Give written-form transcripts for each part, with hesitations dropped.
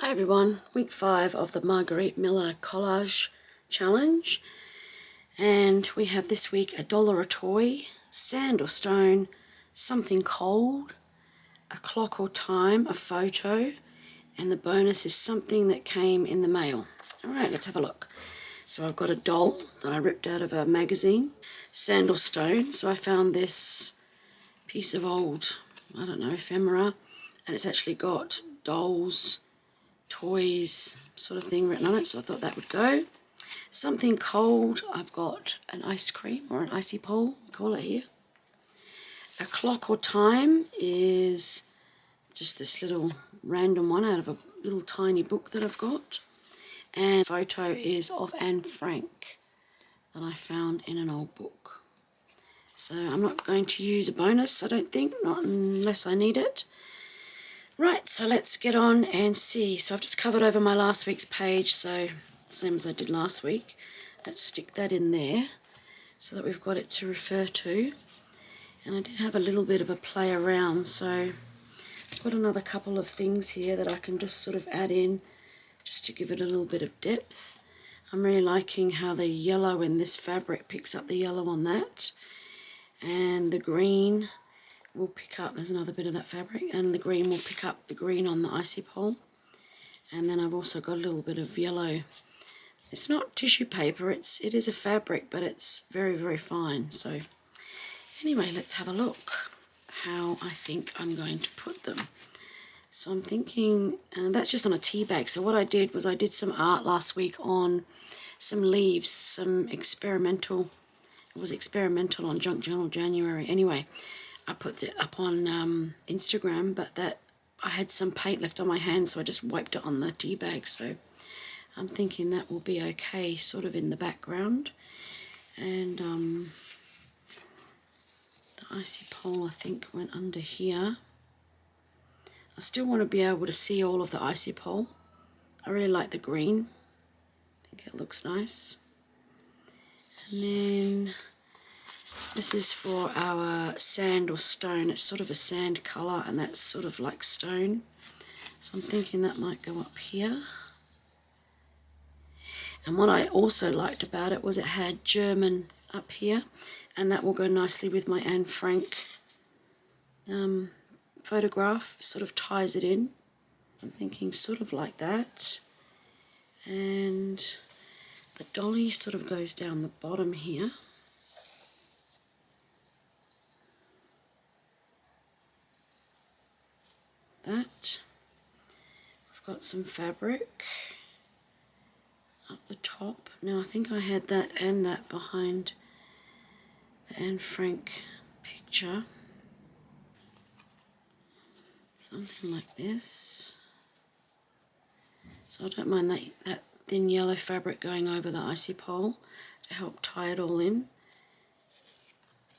Hi everyone, week 5 of the Margarete Miller Collage challenge, and we have this week $1 a toy, sand or stone, something cold, a clock or time, a photo, and the bonus is something that came in the mail. Alright, let's have a look. So I've got a doll that I ripped out of a magazine, sand or stone. So I found this piece of old, I don't know, ephemera, and it's actually got dolls, toys sort of thing written on it, so I thought that would go. Something cold, I've got an ice cream or an icy pole, we call it here. A clock or time is just this little random one out of a little tiny book that I've got. And photo is of Anne Frank that I found in an old book. So I'm not going to use a bonus, I don't think, not unless I need it. Right, so let's get on and see. So I've just covered over my last week's page, so same as I did last week. Let's stick that in there so that we've got it to refer to. And I did have a little bit of a play around, so I've got another couple of things here that I can just sort of add in just to give it a little bit of depth. I'm really liking how the yellow in this fabric picks up the yellow on that, and the green will pick up, there's another bit of that fabric, and the green will pick up the green on the icy pole. And then I've also got a little bit of yellow. It's not tissue paper, it is a fabric, but it's very, very fine. So anyway, let's have a look how I think I'm going to put them. So I'm thinking, that's just on a tea bag. So what I did was I did some art last week on some leaves, some experimental, it was experimental on Junk Journal January. Anyway, I put it up on Instagram, but that I had some paint left on my hand, so I just wiped it on the tea bag. So I'm thinking that will be okay, sort of in the background. And the icy pole, I think, went under here. I still want to be able to see all of the icy pole. I really like the green. I think it looks nice. And then this is for our sand or stone. It's sort of a sand colour, and that's sort of like stone. So I'm thinking that might go up here. And what I also liked about it was it had German up here, and that will go nicely with my Anne Frank photograph. Sort of ties it in. I'm thinking sort of like that. And the dolly sort of goes down the bottom here. That. I've got some fabric up the top. Now I think I had that and that behind the Anne Frank picture. Something like this. So I don't mind that thin yellow fabric going over the icy pole to help tie it all in.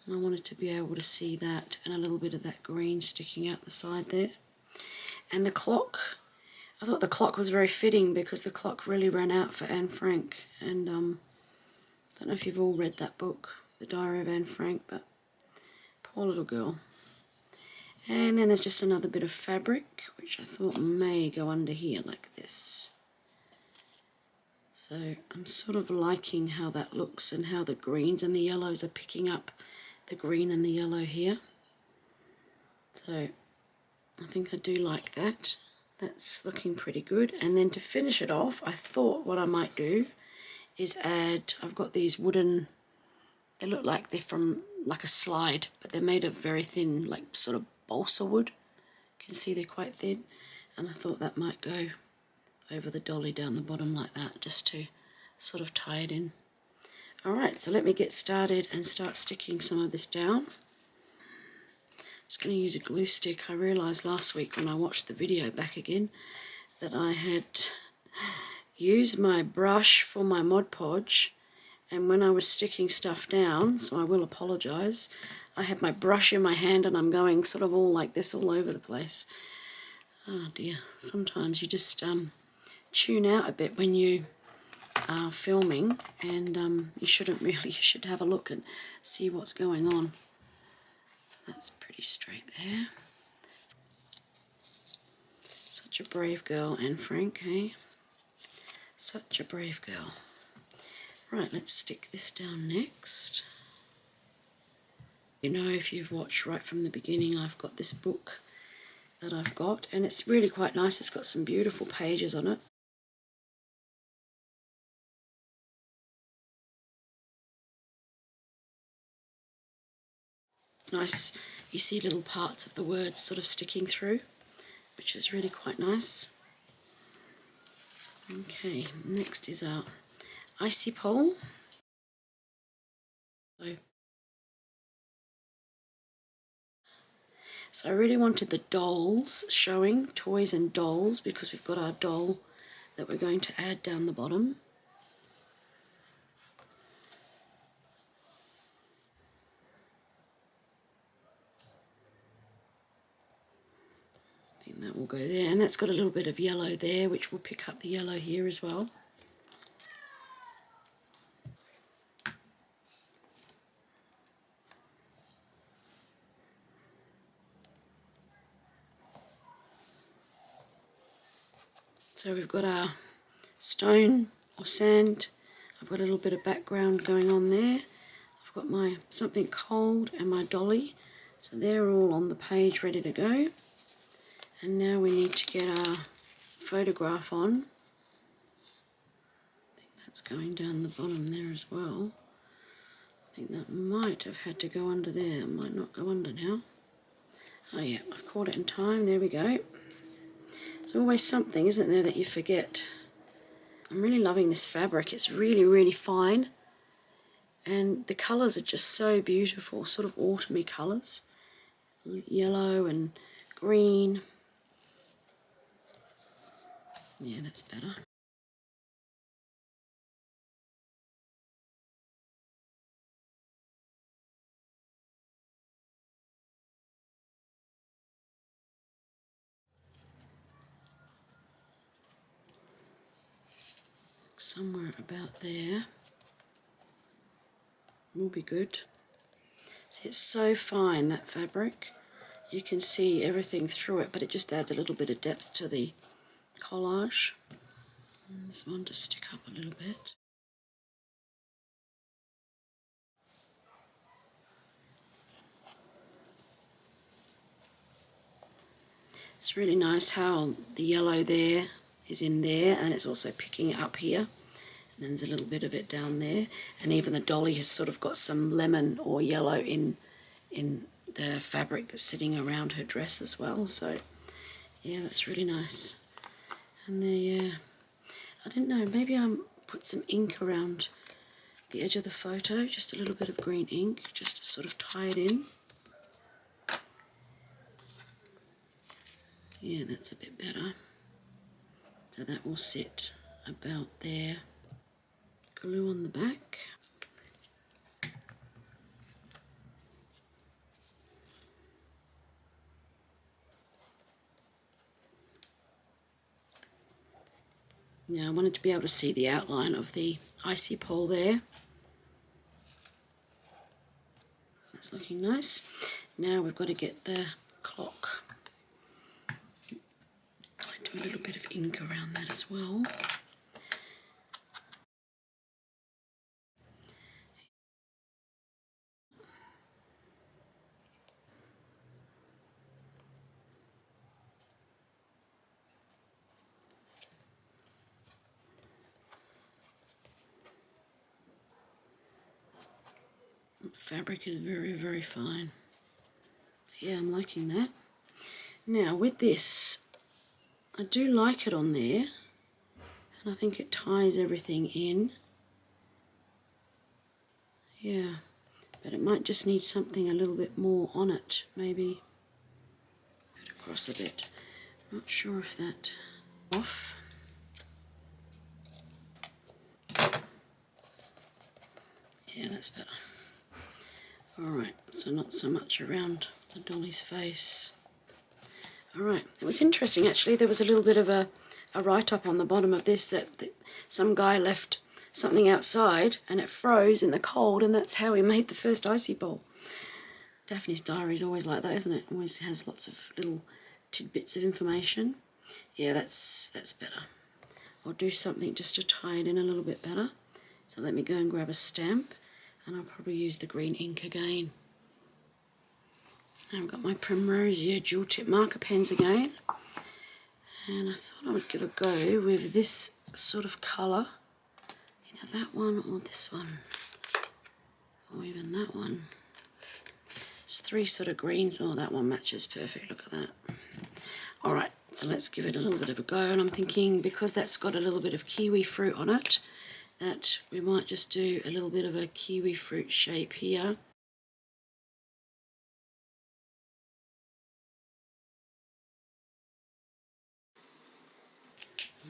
And I wanted to be able to see that and a little bit of that green sticking out the side there. And the clock, I thought the clock was very fitting because the clock really ran out for Anne Frank. And I don't know if you've all read that book, The Diary of Anne Frank, but poor little girl. And then there's just another bit of fabric, which I thought may go under here like this. So I'm sort of liking how that looks and how the greens and the yellows are picking up the green and the yellow here. So I think I do like that. That's looking pretty good. And then to finish it off, I thought what I might do is add, I've got these wooden, they look like they're from like a slide, but they're made of very thin, like sort of balsa wood. You can see they're quite thin. And I thought that might go over the dolly down the bottom like that, just to sort of tie it in. Alright, so let me get started and start sticking some of this down. I'm just going to use a glue stick. I realised last week when I watched the video back again that I had used my brush for my Mod Podge, and when I was sticking stuff down, so I will apologise, I had my brush in my hand and I'm going sort of all like this all over the place. Oh dear, sometimes you just tune out a bit when you are filming, and you shouldn't really, you should have a look and see what's going on. So that's pretty straight there. Such a brave girl, Anne Frank, eh? Such a brave girl. Right, let's stick this down next. You know, if you've watched right from the beginning, I've got this book that I've got, and it's really quite nice. It's got some beautiful pages on it. It's nice, you see little parts of the words sort of sticking through, which is really quite nice. Okay, next is our icy pole. So I really wanted the dolls showing, toys and dolls, because we've got our doll that we're going to add down the bottom. I think that will go there, and that's got a little bit of yellow there, which will pick up the yellow here as well. So we've got our stone or sand. I've got a little bit of background going on there. I've got my something cold and my dolly. So they're all on the page ready to go. And now we need to get our photograph on. I think that's going down the bottom there as well. I think that might have had to go under there. It might not go under now. Oh yeah, I've caught it in time. There we go. There's always something, isn't there, that you forget. I'm really loving this fabric. It's really, really fine. And the colours are just so beautiful, sort of autumny colours. Yellow and green. Yeah, that's better. Somewhere about there will be good. See, it's so fine, that fabric. You can see everything through it, but it just adds a little bit of depth to the collage. And this one to stick up a little bit. It's really nice how the yellow there is in there, and it's also picking it up here. And then there's a little bit of it down there, and even the dolly has sort of got some lemon or yellow in the fabric that's sitting around her dress as well. So yeah, that's really nice. And there, yeah, I don't know, maybe I'll put some ink around the edge of the photo, just a little bit of green ink, just to sort of tie it in. Yeah, that's a bit better. So that will sit about there. Glue on the back. Now I wanted to be able to see the outline of the icy pole there. That's looking nice. Now we've got to get the clock. I do a little bit of ink around that as well. The fabric is very, very fine. Yeah, I'm liking that. Now with this, I do like it on there, and I think it ties everything in. Yeah, but it might just need something a little bit more on it, maybe put it across a bit. Not sure if that off. Yeah, that's better. Alright, so not so much around the dolly's face. Alright, it was interesting actually. There was a little bit of a write-up on the bottom of this that some guy left something outside and it froze in the cold, and that's how he made the first icy pole. Daphne's diary is always like that, isn't it? Always has lots of little tidbits of information. Yeah, that's better. I'll do something just to tie it in a little bit better. So let me go and grab a stamp, and I'll probably use the green ink again. And I've got my Primrosier dual tip marker pens again, and I thought I would give a go with this sort of colour, either that one or this one, or even that one. It's three sort of greens. Oh, that one matches perfect, look at that. Alright, so let's give it a little bit of a go, and I'm thinking because that's got a little bit of kiwi fruit on it, that we might just do a little bit of a kiwi fruit shape here.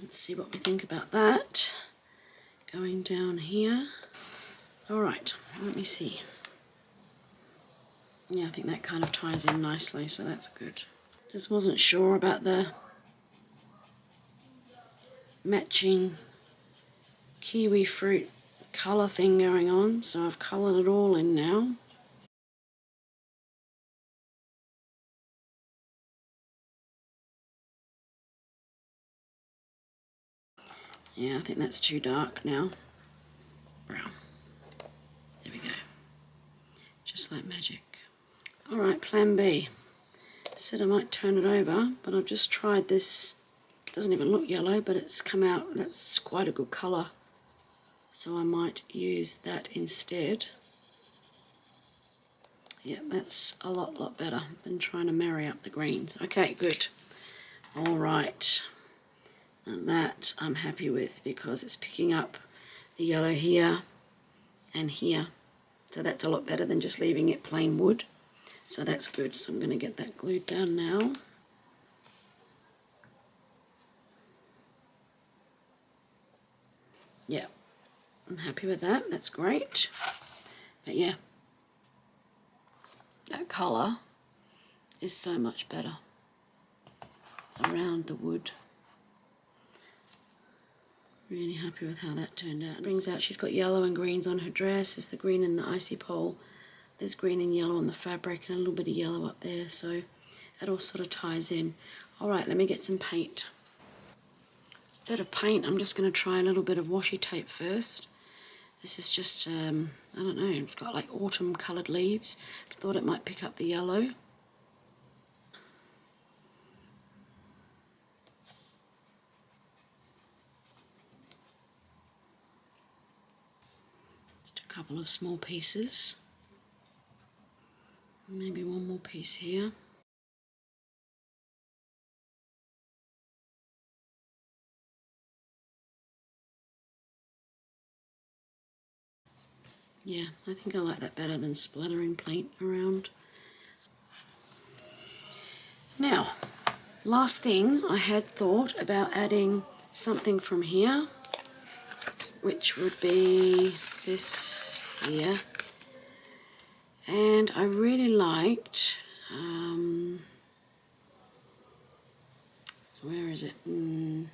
Let's see what we think about that. Going down here. Alright, let me see. Yeah, I think that kind of ties in nicely, so that's good. Just wasn't sure about the matching kiwi fruit colour thing going on, so I've coloured it all in now. Yeah, I think that's too dark now. Brown. There we go. Just like magic. Alright, plan B. Said I might turn it over, but I've just tried this. It doesn't even look yellow, but it's come out. That's quite a good colour. So I might use that instead. Yep, that's a lot better. I've been trying to marry up the greens. Okay, good. Alright. Now that I'm happy with because it's picking up the yellow here and here. So that's a lot better than just leaving it plain wood. So that's good. So I'm going to get that glued down now. Yeah, I'm happy with that. That's great. But yeah, that colour is so much better around the wood. Really happy with how that turned out. It brings out, she's got yellow and greens on her dress. There's the green in the icy pole. There's green and yellow on the fabric and a little bit of yellow up there. So that all sort of ties in. Alright, let me get some paint. Instead of paint, I'm just going to try a little bit of washi tape first. This is just, I don't know, it's got like autumn coloured leaves. I thought it might pick up the yellow. Just a couple of small pieces. Maybe one more piece here. Yeah, I think I like that better than splattering paint around. Now, last thing, I had thought about adding something from here, which would be this here. And I really liked, where is it? When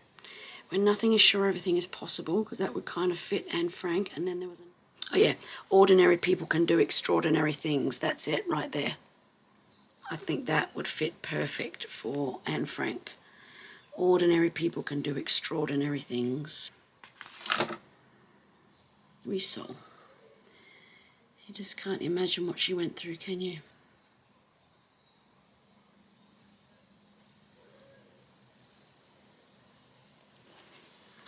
nothing is sure, everything is possible, because that would kind of fit Anne Frank. And then there was oh yeah, ordinary people can do extraordinary things. That's it right there. I think that would fit perfect for Anne Frank. Ordinary people can do extraordinary things. Resole. You just can't imagine what she went through, can you?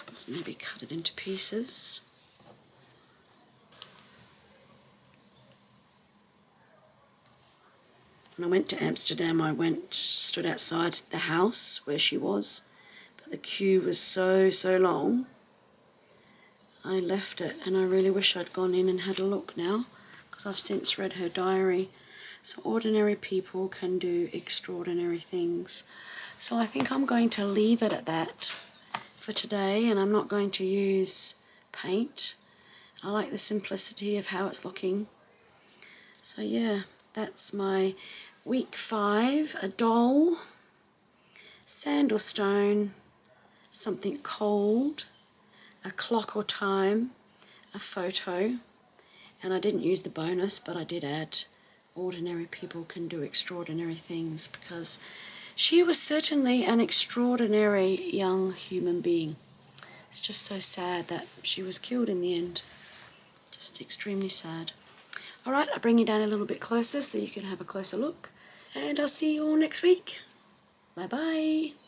Let's maybe cut it into pieces. When I went to Amsterdam, I stood outside the house where she was, but the queue was so long. I left it, and I really wish I'd gone in and had a look now, because I've since read her diary. So ordinary people can do extraordinary things. So I think I'm going to leave it at that for today, and I'm not going to use paint. I like the simplicity of how it's looking. So yeah, that's my week 5, a doll, sand or stone, something cold, a clock or time, a photo, and I didn't use the bonus, but I did add ordinary people can do extraordinary things, because She was certainly an extraordinary young human being. It's just so sad that she was killed in the end. Just extremely sad. Alright, I'll bring you down a little bit closer so you can have a closer look. And I'll see you all next week. Bye bye.